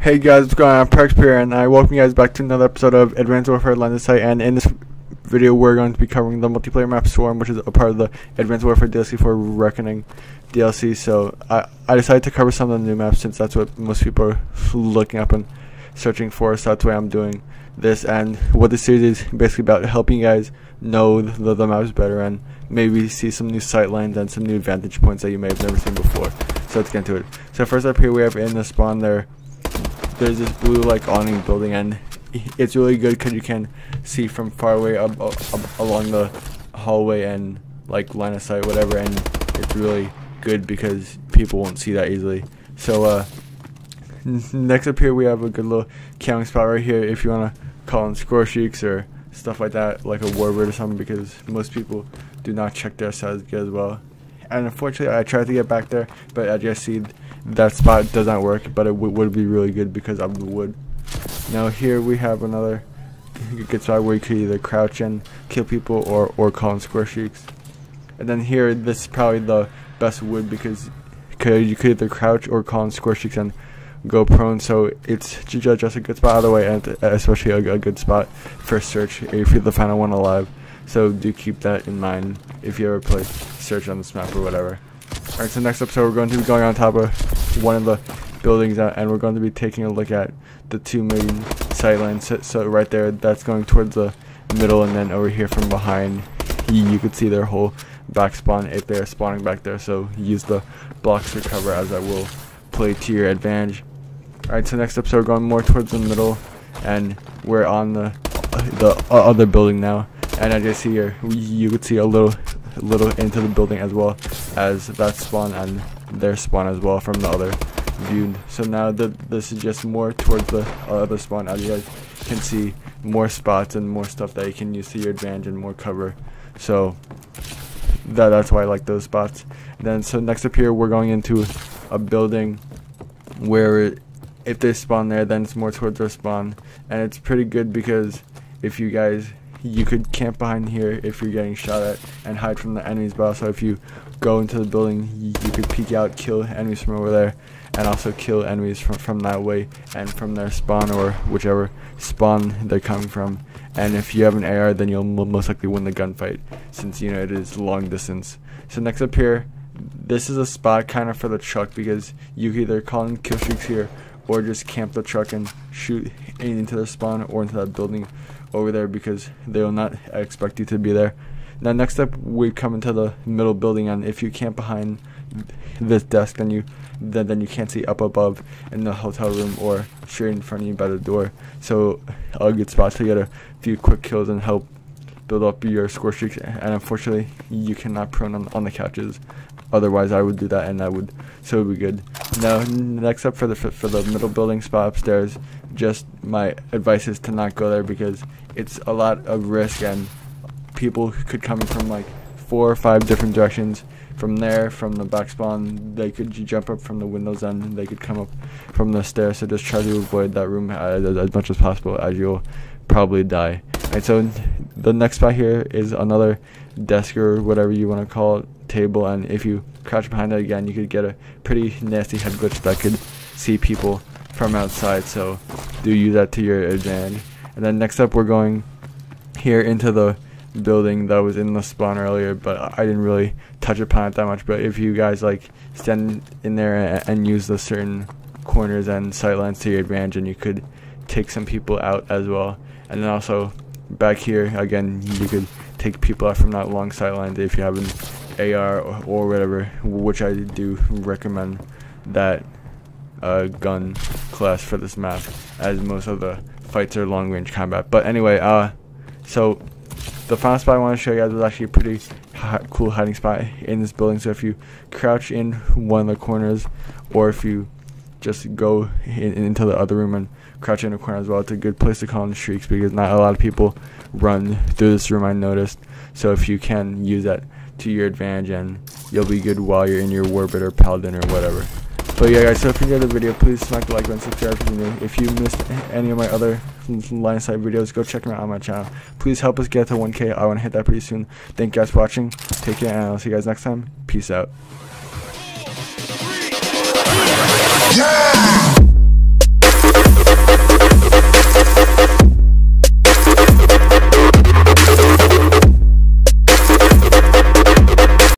Hey guys, what's going on? Perks here, and I welcome you guys back to another episode of Advanced Warfare London Site. And in this video, we're going to be covering the multiplayer map Swarm, which is a part of the Advanced Warfare DLC for Reckoning DLC. So I decided to cover some of the new maps since that's what most people are looking up and searching for. So that's why I'm doing this. And what this series is basically about, helping you guys know the maps better and maybe see some new sight lines and some new vantage points that you may have never seen before. So let's get into it. So first up here, we have in the spawn there's this blue like awning building, and it's really good because you can see from far away up along the hallway and like line of sight, whatever, and it's really good because people won't see that easily. So next up here we have a good little counting spot right here if you want to call in score streaks or stuff like that, like a warbird or something, because most people do not check their size good as well. And unfortunately I tried to get back there, but as you see, that spot does not work, but it would be really good because of the wood. Now here we have another good spot where you could either crouch and kill people or call in score streaks. And then here, this is probably the best wood because you could either crouch or call in score streaks and go prone, so it's just a good spot either way, and especially a good spot for search if you're the final one alive. So do keep that in mind if you ever play search on this map or whatever. Alright, so next episode we're going to be going on top of one of the buildings and we're going to be taking a look at the two main sight lines. So right there, that's going towards the middle, and then over here from behind you could see their whole back spawn if they're spawning back there, so use the blocks for cover, as that will play to your advantage. Alright, so next episode we're going more towards the middle, and we're on the other building now, and as you see here, you could see a little into the building as well as that spawn and their spawn as well from the other view. So now this is just more towards the other spawn, as you guys can see more spots and more stuff that you can use to your advantage and more cover. So that's why I like those spots. And then so next up here we're going into a building where if they spawn there, then it's more towards their spawn, and it's pretty good because if you could camp behind here if you're getting shot at and hide from the enemies, but also if you go into the building you could peek out, kill enemies from over there, and also kill enemies from that way and from their spawn or whichever spawn they're coming from. And if you have an AR, then you'll most likely win the gunfight since it is long distance. So next up here, this is a spot kind of for the truck because you can either call in kill streaks here or just camp the truck and shoot into their spawn or into that building over there because they will not expect you to be there. Now next up we come into the middle building, and if you camp behind this desk, then you can't see up above in the hotel room or straight in front of you by the door. So a good spot to get a few quick kills and help build up your score streaks. And unfortunately you cannot prone on the couches, otherwise I would do that and that would be good. Now next up for the middle building spot upstairs, just my advice is to not go there because it's a lot of risk and people could come in from like 4 or 5 different directions. From there, from the back spawn, they could jump up from the windows and they could come up from the stairs, so just try to avoid that room as much as possible, as you'll probably die. And so the next spot here is another desk or whatever you want to call it, table, and if you crouch behind it again you could get a pretty nasty head glitch that could see people from outside, so do use that to your advantage. And then next up we're going here into the building that was in the spawn earlier, but I didn't really touch upon it that much. But if you guys like stand in there and use the certain corners and sight lines to your advantage, and you could take some people out as well. And then also back here again you could take people out from that long sight line if you have an AR or whatever, which I do recommend that gun class for this map, as most of the fights are long range combat. But anyway, so the final spot I want to show you guys was actually a pretty cool hiding spot in this building. So if you crouch in one of the corners, or if you just go into the other room and crouch in a corner as well, it's a good place to call in streaks because not a lot of people run through this room, I noticed. So if you can use that to your advantage, and you'll be good while you're in your warbird or paladin or whatever. But yeah guys, so if you enjoyed the video, please smack the like button, subscribe if you're new. If you missed any of my other line of sight videos, go check them out on my channel. Please help us get to 1K. I want to hit that pretty soon. Thank you guys for watching. Take care, and I'll see you guys next time. Peace out. Yeah!